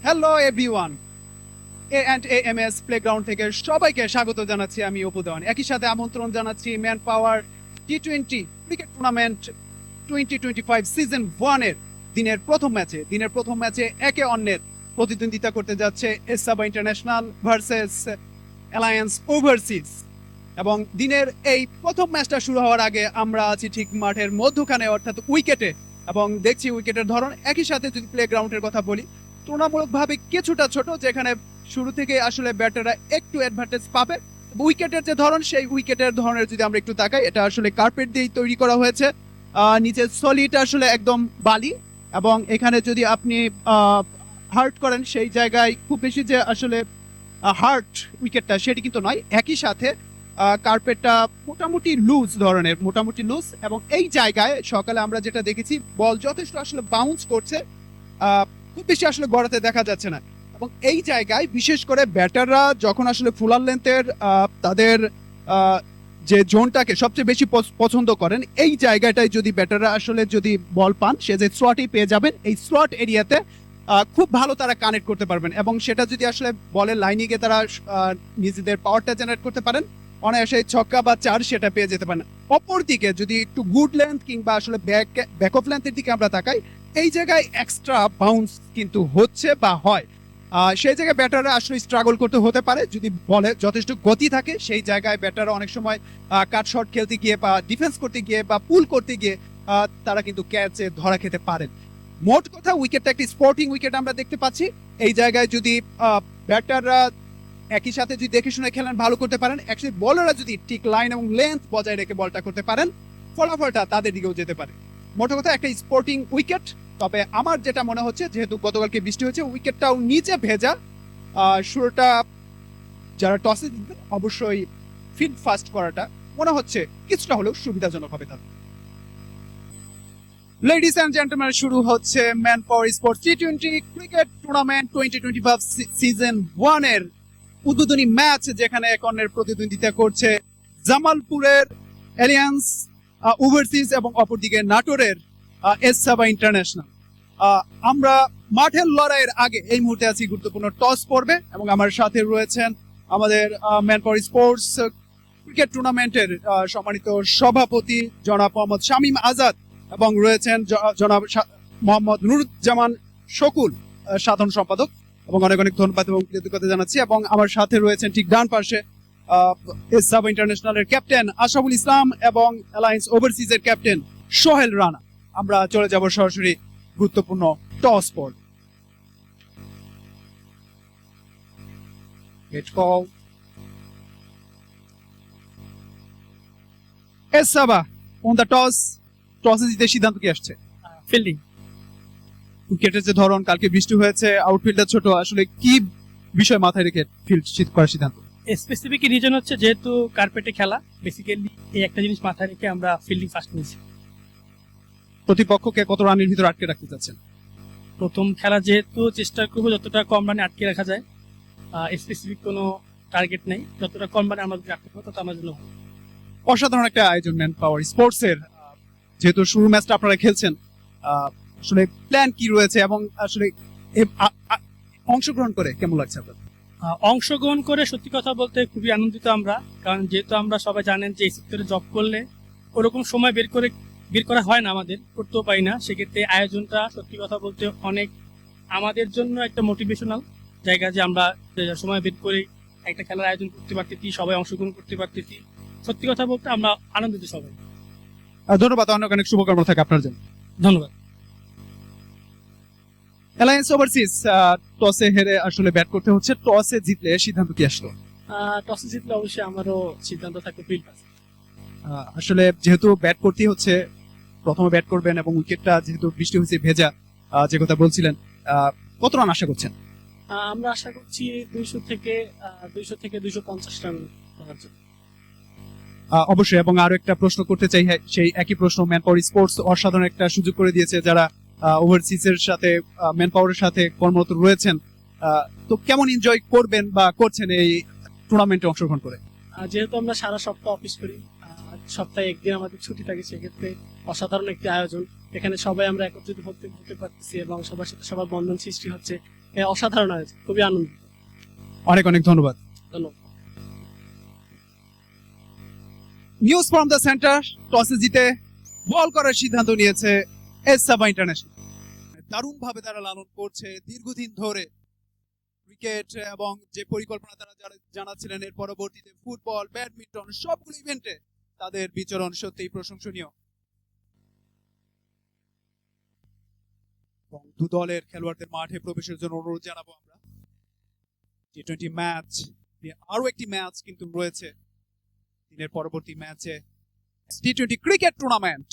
Hello everyone, A&AMS playground থেকে সবাইকে স্বাগত জানাচ্ছি। আমি অপু দেওয়ান। একই সাথে আমন্ত্রণ জানাচ্ছি man power T20 cricket tournament 2025 season 1 এর দিনের প্রথম ম্যাচে একে অন্যের প্রতিদ্বন্দ্বিতা করতে যাচ্ছে এসাবা ইন্টারন্যাশনাল ভার্সেস অ্যালায়েন্স ওভারসিজ। এবং দিনের এই প্রথম ম্যাচটা শুরু হওয়ার আগে আমরা আছি ঠিক মাঠের মধ্যখানে, অর্থাৎ উইকেটে, এবং দেখছি উইকেটের ধরন। একই সাথে যদি প্লেগ্রাউন্ডের কথা বলি, তুলনামূলকভাবে কিছুটা ছোট, যেখানে শুরু থেকে আসলে ব্যাটাররা একটু অ্যাডভান্টেজ পাবে। উইকেটের যে ধরন, সেই উইকেটের ধরনের যদি আমরা একটু তাকাই, এটা আসলে কার্পেট দিয়েই তৈরি করা হয়েছে। নিচের সলিড আসলে একদম বালি, এবং এখানে যদি আপনি হার্ট করেন, সেই জায়গায় খুব বেশি যে আসলে হার্ট উইকেটটা সেটি কিন্তু নয়। একই সাথে কার্পেটটা মোটামুটি লুজ, এবং এই জায়গায় সকালে আমরা যেটা দেখেছি, বল যথেষ্ট আসলে বাউন্স করছে, খুব বেশি আসলে গড়াতে দেখা যাচ্ছে না। এবং এই জায়গায় বিশেষ করে ব্যাটাররা যখন আসলে ফুলার লেন্থের তাদের যে জোনটাকে সবচেয়ে বেশি পছন্দ করেন, এই জায়গাটায় যদি ব্যাটাররা আসলে যদি বল পান, সে যে স্লটই পেয়ে যাবেন, এই স্লট এরিয়াতে খুব ভালো তারা কানেক্ট করতে পারবেন। এবং সেটা যদি আসলে বলের লাইনে গিয়ে তারা নিজেদের পাওয়ারটা জেনারেট করতে পারেন, অনায়াসে ছক্কা বা চার সেটা পেয়ে যেতে পারেন। অপরদিকে যদি একটু গুড লেন্থ কিংবা আসলে ব্যাক অফ লেন্থের দিকে আমরা তাকাই, এই জায়গায় এক্সট্রা বাউন্স কিন্তু হচ্ছে বা হয়। সেই জায়গায় ব্যাটাররা আসলে স্ট্রাগল করতে হতে পারে। যদি বলে যথেষ্ট গতি থাকে, সেই জায়গায় ব্যাটাররা অনেক সময় কাট শট খেলতে গিয়ে বা ডিফেন্স করতে গিয়ে বা পুল করতে গিয়ে তারা কিন্তু ক্যাচে ধরা খেতে পারেন। মোট কথা, উইকেটটা একটি স্পোর্টিং উইকেট আমরা দেখতে পাচ্ছি। এই জায়গায় যদি ব্যাটাররা একই সাথে যদি দেখে শুনে খেলেন, ভালো করতে পারেন, একসাথে বলাররা যদি ঠিক লাইন এবং লেন্থ বজায় রেখে বলটা করতে পারেন, ফলাফলটা তাদের দিকেও যেতে পারে। মোট কথা একটা স্পোর্টিং উইকেট। তবে আমার যেটা মনে হচ্ছে, যেহেতু গতকালকে বৃষ্টি হয়েছে, উইকেটটাও নিচে ভেজা, শুরুটা যারা টসে জিতবেন অবশ্যই ফিল্ড ফাস্ট করাটা মনে হচ্ছে কিছুটা হলেও সুবিধাজনক হবে তাদের। লেডিস এন্ড জেন্টলম্যান, শুরু হচ্ছে man power sports T20 cricket tournament 2025 season 1 এর উদ্বোধনী ম্যাচ, যেখানে এক অন্যের প্রতিদ্বন্দ্বিতা করছে জামালপুরের অ্যালিয়ান্স ওভারসিজ এবং অপরদিকে নাটোরের এসাবা ইন্টারন্যাশনাল। আমরা মাঠের লড়াইয়ের আগে এই মুহূর্তে আছি গুরুত্বপূর্ণ টস পর্বে, এবং আমার সাথে রয়েছেন আমাদের ম্যান পাওয়ার স্পোর্টস ক্রিকেট টুর্নামেন্টের সম্মানিত সভাপতি জনাব মোহাম্মদ শামীম আজাদ, এবং রয়েছেন জনাব মোহাম্মদ নুরুজ্জামান শকুল, সাধারণ সম্পাদক। এবং অনেক অনেক ধন্যবাদ এবং কৃতজ্ঞতা জানাচ্ছি। এবং আমার সাথে রয়েছেন ঠিক ডান পাশে এসাবা ইন্টারন্যাশনালের ক্যাপ্টেন আশরাফুল ইসলাম এবং অ্যালায়েন্স ওভারসিজের ক্যাপ্টেন সোহেল রানা। আমরা চলে যাব সরাসরি গুরুত্বপূর্ণ টস পর্ব। এসাবা অন দ্য টসে জিতে সিদ্ধান্ত কি আসছে? ফিল্ডিং। উইকেটের যে ধরন, কালকে বৃষ্টি হয়েছে, আউটফিল্ডার ছোট, আসলে কি বিষয় মাথায় রেখে ফিল্ড করার সিদ্ধান্ত? স্পেসিফিক রিজন হচ্ছে যেহেতু কার্পেটে খেলা, বেসিক্যালি এই একটা জিনিস মাথায় রেখে আমরা ফিল্ডিং ফার্স্ট নিয়েছি। প্রতিপক্ষকে কত রানের ভিতর আটকে রাখতে চাচ্ছেন? প্রথম খেলা যেহেতু চেষ্টা করবো যতটা কম রানে আটকে রাখা যায়। স্পেসিফিক কোনো টার্গেট নেই, যতটা কম রানে আমাদের আটকে পাবো তত আমার জন্য ভালো। অসাধারণ একটা আয়োজন ম্যান পাওয়ার স্পোর্টস এর। যেহেতু শুরু ম্যাচটা আপনারা খেলছেন, আসলে প্ল্যান কি রয়েছে এবং আসলে অংশগ্রহণ করে কেমন লাগছে আপনার? অংশগ্রহণ করে সত্যি কথা বলতে খুবই আনন্দিত আমরা, কারণ যেহেতু আমরা সবাই জানেন যে এই সেক্টরে জব করলে ওরকম সময় বের করা হয় না, আমাদের করতেও পারি না। সেক্ষেত্রে আয়োজনটা সত্যি কথা বলতে অনেক আমাদের জন্য একটা মোটিভেশনাল জায়গা, যে আমরা সময় বের করে একটা খেলার আয়োজন করতে পারতেছি, সবাই অংশগ্রহণ করতে পারতেছি। সত্যি কথা বলতে আমরা আনন্দিত সবাই। ধন্যবাদ, অনেক অনেক শুভকামনা থাকে আপনার জন্য। ধন্যবাদ। অ্যালায়েন্স ওভারসিজ টসে হেরে আসলে ব্যাট করতে হচ্ছে। টসে জিতলে সিদ্ধান্ত কি আসলো? টসে জিতলে অবশ্যই আমারও সিদ্ধান্ত থাকবে ফিল্ড ফার্স্ট। আসলে যেহেতু ব্যাট করতেই হচ্ছে, প্রথমে ব্যাট করবেন, এবং উইকেটটা যেহেতু বৃষ্টি হয়েছে ভেজা, যে কথা বলছিলেন, কত রান আশা করছেন? আমরা আশা করছি 200 থেকে 250 রান করার জন্য। অবশ্যই। এবং আরো একটা প্রশ্ন করতে চাই, সেই একই প্রশ্ন। ম্যান পাওয়ার স্পোর্টস অসাধারণ একটা সুযোগ করে দিয়েছে যারা ওভারসিজের সাথে, ম্যান পাওয়ারের সাথে কর্মরত রয়েছেন। তো কেমন এনজয় করবেন বা করছেন এই টুর্নামেন্টে অংশগ্রহণ করে? যেহেতু আমরা সারা সপ্তাহ অফিস করি, সপ্তাহে একদিন আমাদের ছুটি থাকে, সেক্ষেত্রে অসাধারণ একটি আয়োজন। এখানে সবাই আমরা একত্রিত হতে পারতেছি এবং সবার সাথে সবার বন্ধন সৃষ্টি হচ্ছে। অসাধারণ হয়েছে, খুবই আনন্দ। অনেক অনেক ধন্যবাদ। ধন্যবাদ। নিউজ ফ্রম দ্য সেন্টার, টসে জিতে বল করার সিদ্ধান্ত নিয়েছে এস সাবা ইন্টারন্যাশনাল। দারুণ ভাবে তারা লালন করছে দীর্ঘদিন ধরে ক্রিকেট, এবং যে পরিকল্পনা তারা জানাচ্ছিলেন এর পরবর্তীতে ফুটবল, ব্যাডমিন্টন সবগুলো ইভেন্টে তাদের বিচরণ সত্যিই প্রশংসনীয়। এবং দু দলের খেলোয়াড়দের মাঠে প্রবেশের জন্য অনুরোধ জানাবো আমরা। টি-20 ম্যাচ, আরো একটি ম্যাচ কিন্তু রয়েছে দিনের পরবর্তী ম্যাচে, টি-20 ক্রিকেট টুর্নামেন্ট।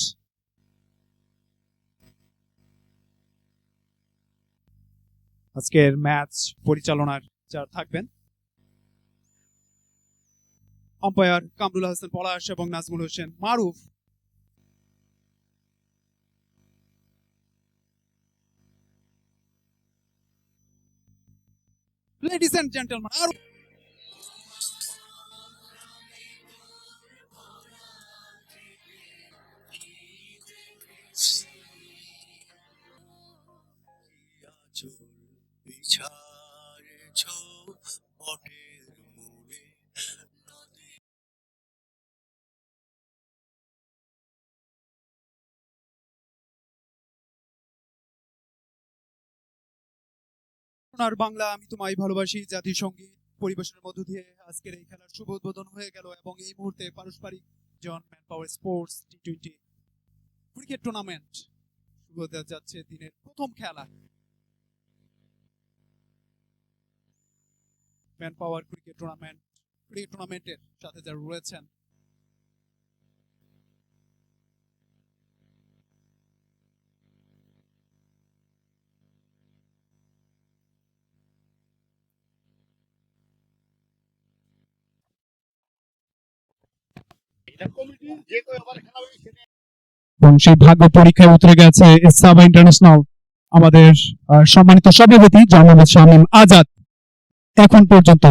আজকের ম্যাচ পরিচালনার যারা থাকবেন আম্পায়ার কামরুল হাসান পলাশ এবং নাজমুল হোসেন মারুফ। Ladies and gentlemen, সোনার বাংলা আমি তোমায় ভালোবাসি জাতিসংগীত পরিবেশনের মধ্য দিয়ে আজকের এই খেলার শুভ উদ্বোধন হয়ে গেল, এবং এই মুহূর্তে পারস্পরিক জন ম্যান পাওয়ার স্পোর্টস টি-20 ক্রিকেট টুর্নামেন্ট শুরু হতে যাচ্ছে দিনের প্রথম খেলা। ম্যান পাওয়ার ক্রিকেট টুর্নামেন্টের সাথে যারা রয়েছেন এবং সেই ভাগ্য পরীক্ষায় উতরে গেছে এস সাবা ইন্টারন্যাশনাল। আমাদের সম্মানিত সভাপতি জনাব শামীম আজাদ এখন পর্যন্ত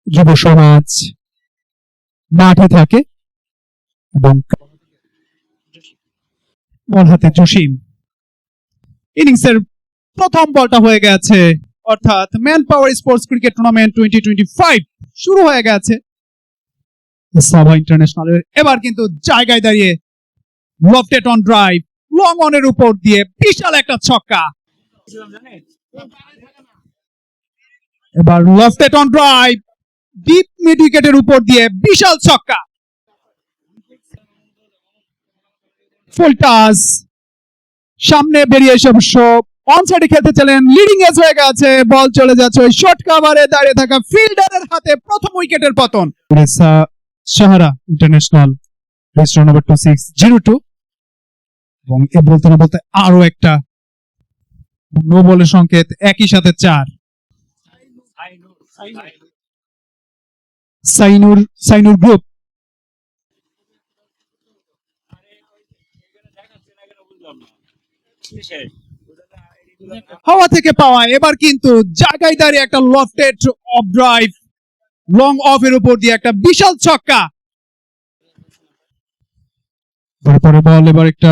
যুব সমাজ মাঠে থাকে এবং বল হাতে জসিম। ইনিংসের প্রথম বলটা হয়ে গেছে, অর্থাৎ man power sports cricket tournament 2025 শুরু হয়ে গেছে সাবা ইন্টারন্যাশনালের। এবার কিন্তু জায়গায় দাঁড়িয়ে লফটেড অন ড্রাইভ, লং অনের উপর দিয়ে বিশাল একটা ছক্কা। এবার lofted on drive, deep mid উইকেটের উপর দিয়ে বিশাল ছক্কা। ফুল টাচ, সামনে বেরিয়ে এসে অবশ্য অন সাইডে খেলতে চাইলেন, লিডিং এজ হয়ে গেছে, বল চলে যাচ্ছে ওই শর্ট কাভারে দাঁড়িয়ে থাকা ফিল্ডারের হাতে, প্রথম উইকেটের পতন। সাহারা ইন্টারন্যাশনাল রেজিস্টার নাম্বার 2602, এবং এ বলতে না বলতে আরো একটা নো বলের সংকেত, একই সাথে 4। সাইনুর গ্রুপ হাওয়া থেকে পাওয়া, এবার কিন্তু জায়গায় দাঁড়িয়ে একটা lofted of drive, long of এর উপর দিয়ে একটা বিশাল ছক্কা। তারপরে বল এবার একটা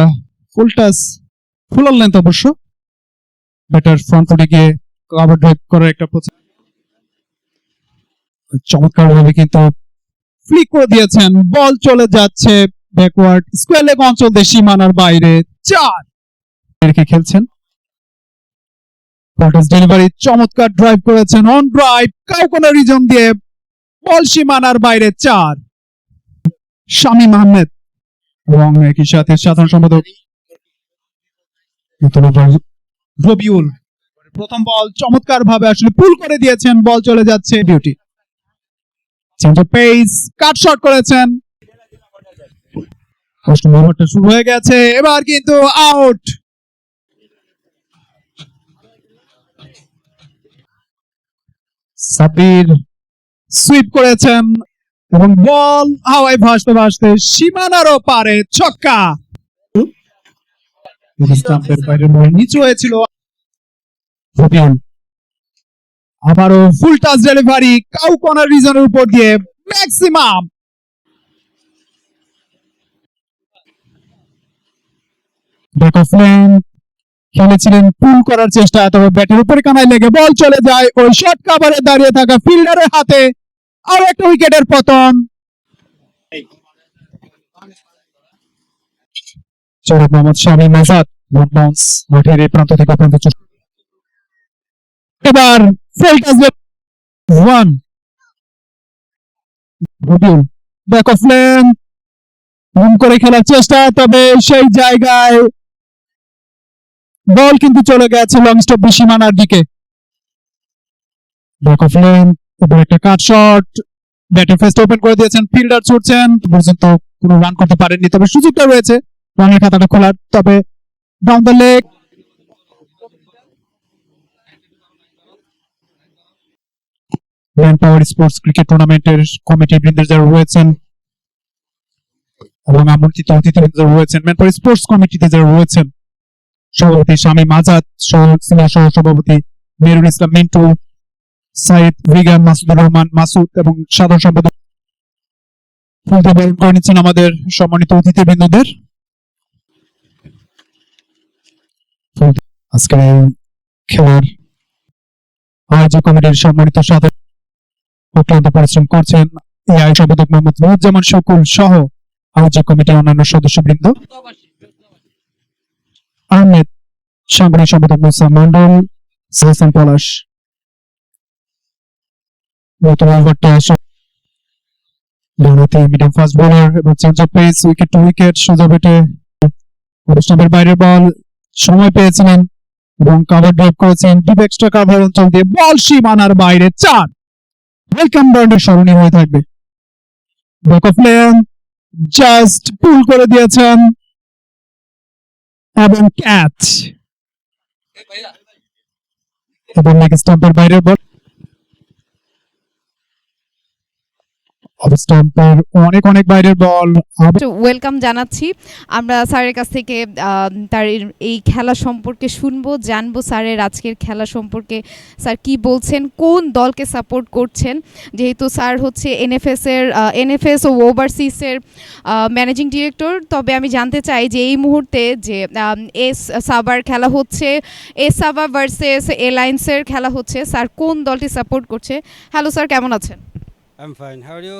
ফুল টাচ, ফুল লেন্থ অবশ্য, ব্যাটার ফ্রন্ট ফুটে গিয়ে কভার ড্রাইভ করার একটা চমৎকার ভাবে কিন্তু ফ্লিক করে দিয়েছেন, বল চলে যাচ্ছে ব্যাকওয়ার্ড স্কোয়ার লেগ অঞ্চল দিয়ে সীমানার বাইরে, 4 রেখে খেলছেন। পোল্টাস ডেলিভারি, চমৎকার ড্রাইভ করেছেন, অন ড্রাইভ কাউকোনা রিজন দিয়ে বল সীমানার বাইরে, 4। শামীম আহমেদ এবং একই সাথে সাধারণ সম্পাদক রবিউল প্রথম বল চমৎকার ভাবে আসলে পুল করে দিয়েছেন, বল চলে যাচ্ছে beauty, change of pace, cut shot করেছেন, ওভারটা শুরু হয়ে গেছে, এবার কিন্তু আউট। সাবির সুইপ করেছেন এবং বল হাওয়ায় ভাসতে ভাসতে সীমানারও পারে, ছক্কা। স্টাম্পের বাইরে নিচু হয়েছিল, আবারও full toss delivery cow corner রিজনের উপর দিয়ে ম্যাক্সিমাম। ব্যাক অফ লেন, খেলেছিলেন পুল করার চেষ্টা, তবে ব্যাটের উপরে কানায় লেগে বল চলে যায় ওই শর্ট কাভারে দাঁড়িয়ে থাকা ফিল্ডারের হাতে। আর একটা উইকেটের পতন। শরীফ মোহাম্মদ শামীম আজাদ লং বাউন্স মাঠের এই প্রান্ত থেকে প্রান্ত এবার one back of lane room করে খেলার চেষ্টা, তবে সেই জায়গায় বল কিন্তু চলে গেছে লং স্টপ সীমানার দিকে। ব্যাক অফ লেন এবার একটা কাট শট, ব্যাটিং ফেস্ট ওপেন করে দিয়েছেন, ফিল্ডার ছুটছেন, পর্যন্ত কোনো রান করতে পারেননি, তবে সুযোগটা রয়েছে রানের খাতাটা খোলার। তবে down the leg man power sports cricket টুর্নামেন্টের কমিটি বৃন্দের যারা রয়েছেন এবং আমন্ত্রিত অতিথিবৃন্দ যারা রয়েছেন, ম্যান পাওয়ার স্পোর্টস কমিটিতে যারা রয়েছেন, সভাপতি শামীম আজাদ, সিনিয়র সহ সভাপতি মেহরুল ইসলাম মিন্টু, সাইদ রিগান, মাসুদুর রহমান মাসুদ এবং সাধারণ সম্পাদক ফুলতে বরণ করে নিচ্ছেন আমাদের সম্মানিত অতিথিবৃন্দদের। আজকের এই খেলার আয়োজক কমিটির সম্মানিত সাধারণ অক্লান্ত পরিশ্রম করছেন এআই সম্পাদক মোহাম্মদ নুরুজ্জামান শকুল সহ আয়োজক কমিটির অন্যান্য সদস্যবৃন্দ, আহমেদ, সাংগঠনিক সম্পাদক মুসা মন্ডল, হাসান পলাশ। নতুন ওভারটা ডানহাতি মিডিয়াম ফাস্ট বোলার এবং change of pace, wicket to wicket, সোজা বেটে স্টাম্পের বাইরের বল সময় পেয়েছিলেন এবং কভার ড্রাইভ করেছেন ডিপ এক্সট্রা কভার অঞ্চল দিয়ে, বল সীমানার বাইরে, 4। ওয়েলকাম ব্র্যান্ডের স্মরণীয় হয়ে থাকবে। ব্যাক অফ লেন জাস্ট পুল করে দিয়েছেন এবং ক্যাচ, এবং লেগ স্টাম্পের বাইরের বল, অফ স্টাম্পের অনেক অনেক বাইরের বল। ওয়েলকাম জানাচ্ছি। আমরা স্যারের কাছ থেকে তার এই খেলা সম্পর্কে শুনবো, জানবো স্যারের আজকের খেলা সম্পর্কে স্যার কি বলছেন, কোন দলকে সাপোর্ট করছেন, যেহেতু স্যার হচ্ছে এনএফএস ও ওভারসিসের ম্যানেজিং ডিরেক্টর। তবে আমি জানতে চাই যে এই মুহূর্তে যে এস সাবার খেলা হচ্ছে, এস সাবা ভার্সেস এলায়েন্সের খেলা হচ্ছে, স্যার কোন দলটি সাপোর্ট করছে? হ্যালো স্যার, কেমন আছেন? I'm fine. How are you?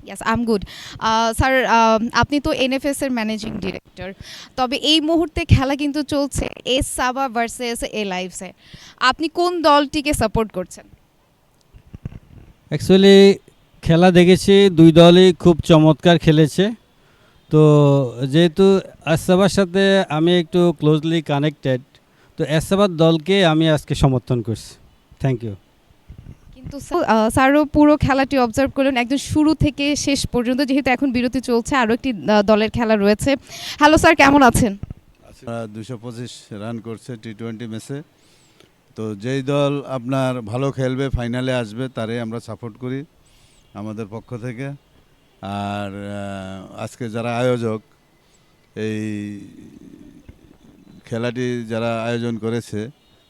Yes, I am good. Sir, আপনি তো এনএফএস এর ম্যানেজিং ডিরেক্টর, তবে এই মুহূর্তে খেলা কিন্তু চলছে এস সাবা ভার্সেস এলাইভসে। আপনি কোন দলটিকে সাপোর্ট করছেন? অ্যাকচুয়ালি খেলা দেখেছি, দুই দলই খুব চমৎকার খেলেছে। তো যেহেতু আসাবার সাথে আমি একটু ক্লোজলি কানেক্টেড, তো আসাবার দলকে আমি আজকে সমর্থন করছি। Thank you. কিন্তু স্যারও পুরো খেলাটি অবজার্ভ করলেন একদম শুরু থেকে শেষ পর্যন্ত, যেহেতু এখন বিরতি চলছে, আরও একটি দলের খেলা রয়েছে। হ্যালো স্যার, কেমন আছেন? 225 রান করছে টি-20 ম্যাচে। তো যেই দল আপনার ভালো খেলবে, ফাইনালে আসবে, তারই আমরা সাপোর্ট করি আমাদের পক্ষ থেকে। আর আজকে যারা আয়োজক, এই খেলাটি যারা আয়োজন করেছে,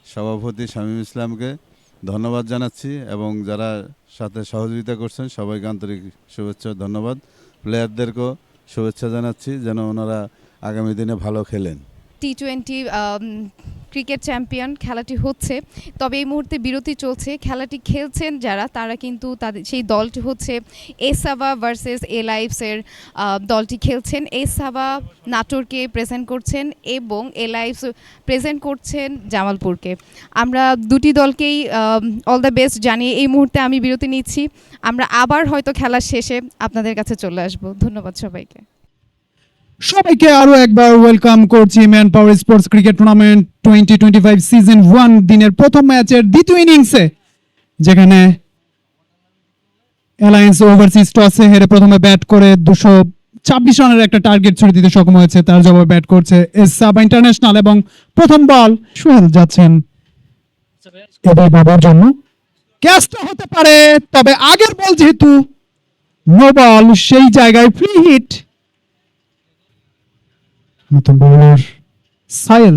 সভাপতি শামীম ইসলামকে ধন্যবাদ জানাচ্ছি এবং যারা সাথে সহযোগিতা করছেন সবাইকে আন্তরিক শুভেচ্ছা ধন্যবাদ। প্লেয়ারদেরকেও শুভেচ্ছা জানাচ্ছি যেন ওনারা আগামী দিনে ভালো খেলেন। টি-20 ক্রিকেট চ্যাম্পিয়ন খেলাটি হচ্ছে, তবে এই মুহূর্তে বিরতি চলছে। খেলাটি খেলছেন যারা, তারা কিন্তু তাদের সেই দলটি হচ্ছে এসাবা ভার্সেস এলাইভসের দলটি খেলছেন। এসাবা নাটোরকে প্রেজেন্ট করছেন এবং এলাইভস প্রেজেন্ট করছেন জামালপুরকে। আমরা দুটি দলকেই অল দ্য বেস্ট জানিয়ে এই মুহূর্তে আমি বিরতি নিচ্ছি। আমরা আবার হয়তো খেলার শেষে আপনাদের কাছে চলে আসব। ধন্যবাদ সবাইকে। সবাইকে আরো একবার ওয়েলকাম করছি man power sports cricket tournament 2025 season 1 দিনের প্রথম ম্যাচের দ্বিতীয় ইনিংসে, যেখানে অ্যালায়েন্স ওভারসিজ টসে হেরে প্রথমে ব্যাট করে 226 রানের একটা টার্গেট ছুড়ে দিতে সক্ষম হয়েছে। তার জবাবে ব্যাট করছে এস সাবা ইন্টারন্যাশনাল এবং প্রথম বল সোহেল যাচ্ছেন এবার বাবার জন্য, ক্যাচটা হতে পারে, তবে আগের বল যেহেতু নো বল, সেই জায়গায় ফ্রি হিট। নতুন বোলার সাইল,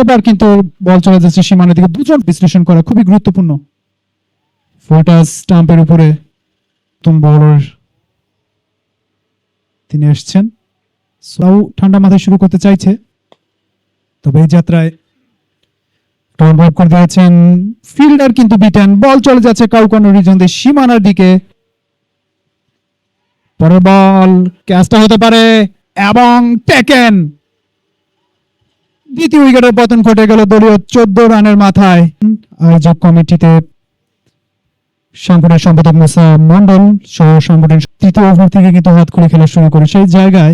এবার কিন্তু বল চলে যাচ্ছে সীমানার দিকে। দুজন বিশ্লেষণ করা খুবই গুরুত্বপূর্ণ। ফুলটা স্টাম্পের উপরে নতুন বোলার তিনি আসছেন, ঠান্ডা মাথায় শুরু করতে চাইছে। তবে এই যাত্রায় টন বল করে দিয়েছেন ফিল্ডার, কিন্তু বিটেন। বল চলে যাচ্ছে কাউকানো রিজনদের সীমানার দিকে। পরের বল ক্যাচটা হতে পারে এবং টেকেন। দ্বিতীয় উইকেটের পতন ঘটে গেল দলীয় 14 রানের মাথায়। আয়োজক কমিটিতে সাংগঠনিক সম্পাদক মুসা মন্ডল সহ সাংগঠনিক তৃতীয় ওভার থেকে কিন্তু হাত খুলে খেলা শুরু করে, সেই জায়গায়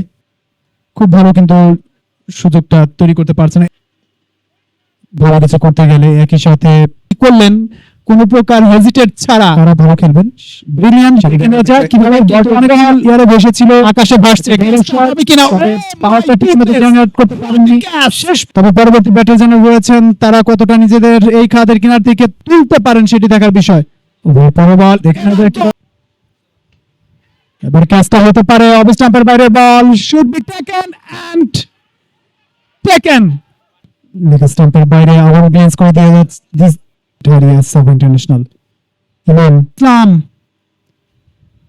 খুব ভালো কিন্তু সুযোগটা তৈরি করতে পারছে না। ভালো কিছু করতে গেলে একই সাথে কি করলেন কোন প্রকার হেজিটেট ছাড়া তারা ভালো খেলবেন। ব্রিলিয়ান্ট কিভাবে ইয়ারে বসেছিল আকাশে ভাসছে কিনা পাওয়ারটা ঠিকমতো জেনারেট করতে পারেননি শেষ। তবে পরবর্তী ব্যাটার যারা রয়েছেন তারা কতটা নিজেদের এই খাদের কিনার থেকে তুলতে পারেন সেটি দেখার বিষয়। পরের বল দেখে নেবে এবার ক্যাচটা হতে পারে অফ স্টাম্পের বাইরে। Ball should be taken and taken leg স্টাম্পের বাইরে। আবার গ্লেন্স করে দিয়ে যাচ্ছে দিস সাব ইন্টারন্যাশনাল ইমাম ইসলাম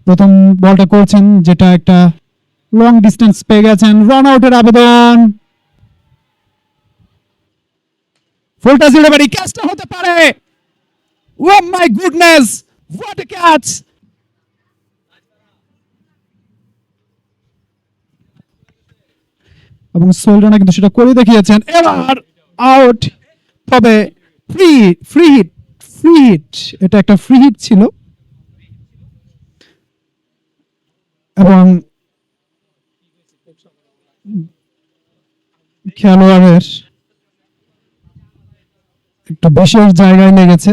প্রথম বলটা করছেন, যেটা একটা লং ডিস্টেন্স পেয়ে গেছেন। রান আউটের আবেদন, ফুলটা জিরে বাড়ি ক্যাচটা হতে পারে। Oh my goodness, what a catch! এবং সোহেল রানা কিন্তু সেটা করে দেখিয়েছেন। এবার আউট, তবে ফ্রি হিট, এটা একটা ফ্রি হিট ছিল এবং খেলোয়াড়ের একটু বিশেষ জায়গায় লেগেছে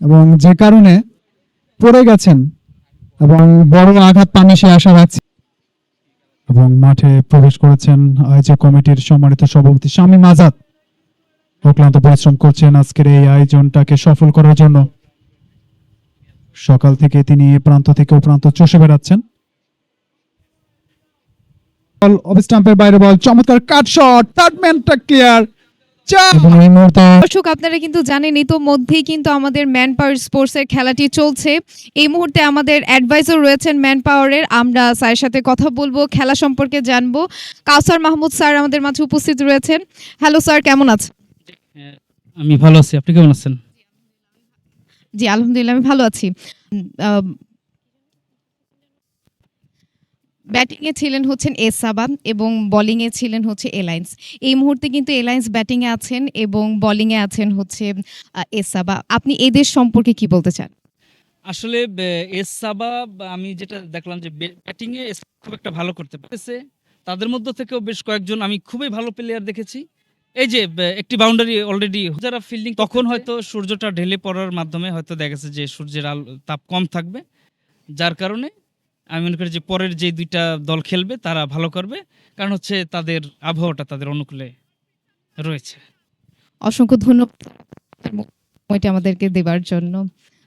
এবং যে কারণে পড়ে গেছেন এবং বড় আঘাত পাননি সে আশা রাখছি। এবং মাঠে প্রবেশ করেছেন আয়োজক কমিটির সম্মানিত সভাপতি শামীম আজাদ। অক্লান্ত পরিশ্রম করছেন আজকের এই আয়োজনটাকে সফল করার জন্য। সকাল থেকে তিনি এ প্রান্ত থেকে ও প্রান্ত চষে বেড়াচ্ছেন। বল অফ স্টাম্পের বাইরে, বল চমৎকার কাট শট, থার্ড ম্যানটা ক্লিয়ার। এবং এই মুহূর্তে দর্শক আপনারা কিন্তু জানেন ইতোমধ্যেই কিন্তু আমাদের ম্যান পাওয়ার স্পোর্টসের খেলাটি চলছে। এই মুহূর্তে আমাদের অ্যাডভাইজার রয়েছেন ম্যান পাওয়ারের, আমরা স্যারের সাথে কথা বলবো, খেলা সম্পর্কে জানবো। কাউসার মাহমুদ স্যার আমাদের মাঝে উপস্থিত রয়েছেন। হ্যালো স্যার, কেমন আছেন? আমি ভালো আছি, আপনি কেমন আছেন? জি আলহামদুলিল্লাহ আমি ভালো আছি। ব্যাটিং এ ছিলেন হচ্ছেন এস সাবা এবং বোলিং এ ছিলেন হচ্ছে এলায়েন্স। এই মুহূর্তে কিন্তু এলায়েন্স ব্যাটিং এ আছেন এবং বোলিং এ আছেন হচ্ছে এস সাবা। আপনি এদের সম্পর্কে কি বলতে চান? আসলে এস সাবা আমি যেটা দেখলাম যে ব্যাটিং এ খুব একটা ভালো করতে পেরেছে। তাদের মধ্য থেকেও বেশ কয়েকজন আমি খুবই ভালো প্লেয়ার দেখেছি। এই যে একটি বাউন্ডারি অলরেডি যারা ফিল্ডিং, তখন হয়তো সূর্যটা ঢেলে পড়ার মাধ্যমে হয়তো দেখা গেছে যে সূর্যের তাপ কম থাকবে, যার কারণে আমি মনে করি যে পরের যে দুইটা দল খেলবে তারা ভালো করবে, কারণ হচ্ছে তাদের আবহাওয়াটা তাদের অনুকূলে রয়েছে। অসংখ্য ধন্যবাদ সময়টা আমাদেরকে দেবার জন্য।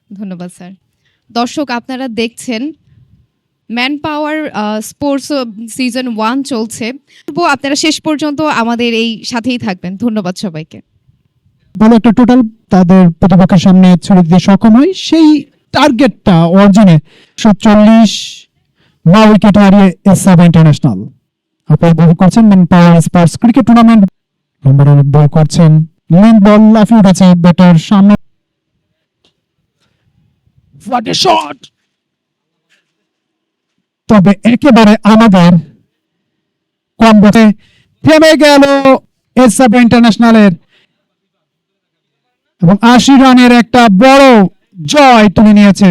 ধন্যবাদ স্যার। দর্শক আপনারা দেখছেন ম্যান পাওয়ার স্পোর্টস সিজন 1 চলছে। আপনারা শেষ পর্যন্ত আমাদের এই সাথেই থাকবেন। ধন্যবাদ সবাইকে। ভালো একটা টোটাল তাদের প্রতিপক্ষের সামনে ছড়িয়ে দিতে সক্ষম হয়, সেই টার্গেটটা অর্জনে 140 উইকেট হারিয়ে এস সাবা ইন্টারন্যাশনাল। আপনারা বল করছেন man power sports cricket tournament. নম্বরে বল করছেন লেন, বল লাফিয়ে উঠেছে ব্যাটার সামনে। What a shot! তবে একেবারে আমাদের কম বলে থেমে গেল এস সাবা ইন্টারন্যাশনালের এবং 80 রানের একটা বড় জয় তুলে নিয়েছে।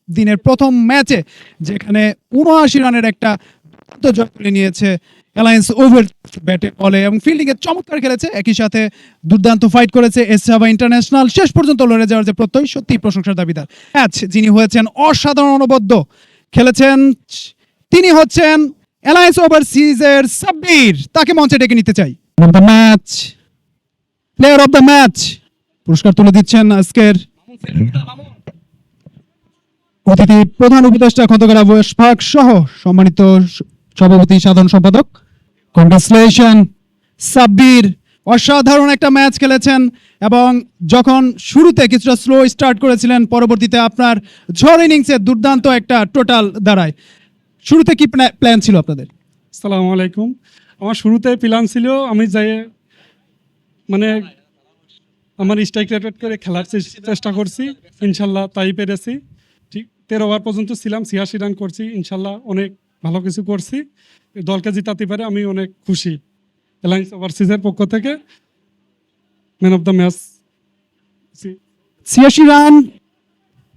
দিনের প্রথম ম্যাচে যেখানে 79 রানের একটা জয় তুলে নিয়েছে অ্যালায়েন্স ওভার ব্যাটে বলে এবং ফিল্ডিং এ চমৎকার খেলেছে, একই সাথে দুর্দান্ত ফাইট করেছে এস সাবা ইন্টারন্যাশনাল। শেষ পর্যন্ত লড়ে যাওয়ার যে প্রত্যয় সত্যি প্রশংসার দাবিদার। ম্যাচ যিনি হয়েছেন অসাধারণ অনবদ্য খেলেছেন তিনি হচ্ছেন অ্যালায়েন্স ওভারসিজের সাব্বির। তাকে মঞ্চে ডেকে নিতে চাই। Match player of the match পুরস্কার তুলে দিচ্ছেন আজকের অতিথি প্রধান উপদেষ্টা খন্দকার আবু ইশফাক সহ সম্মানিত সভাপতি সাধারণ সম্পাদক। কংগ্রেচুলেশন সাব্বির, অসাধারণ একটা ম্যাচ খেলেছেন এবং যখন শুরুতে কিছুটা স্লো স্টার্ট করেছিলেন, পরবর্তীতে আপনার ঝড় ইনিংসে দুর্দান্ত একটা টোটাল দাঁড়ায়। শুরুতে কি প্ল্যান ছিল আপনাদের? আসসালামু আলাইকুম। আমার শুরুতে প্ল্যান ছিল আমি যাই মানে আমার স্ট্রাইক রেট করে খেলার চেষ্টা করছি, ইনশাল্লাহ তাই পেরেছি। ঠিক 13 ওভার পর্যন্ত ছিলাম, 86 রান করছি, ইনশাল্লাহ অনেক ভালো কিছু করছি। দলকে জিতাতে পারে আমি অনেক খুশি। অ্যালায়েন্স ওভারসিজের পক্ষ থেকে man of the match. 86 run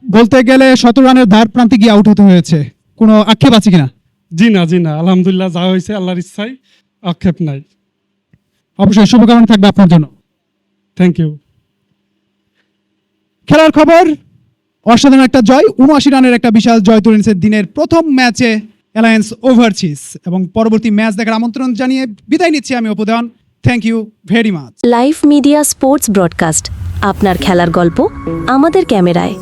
বলতে গেলে 17 রানের ধার প্রান্তে গিয়ে আউট হতে হয়েছে, কোনো আক্ষেপ আছে কিনা? জি না, আলহামদুলিল্লাহ যা হয়েছে আল্লাহর ইচ্ছায়, আক্ষেপ নাই। অবশ্যই শুভকামনা থাকবে আপনার জন্য। Thank you. খেলার খবর, অসাধারণ একটা জয়, 79 রানের একটা বিশাল জয় তুলে নিয়েছে দিনের প্রথম ম্যাচে অ্যালায়েন্স ওভারসিজ। এবং পরবর্তী ম্যাচ দেখার আমন্ত্রণ জানিয়ে বিদায় নিচ্ছি আমি Apu Dewan. Thank you very much. Live media sports broadcast, আপনার খেলার গল্প আমাদের ক্যামেরায়।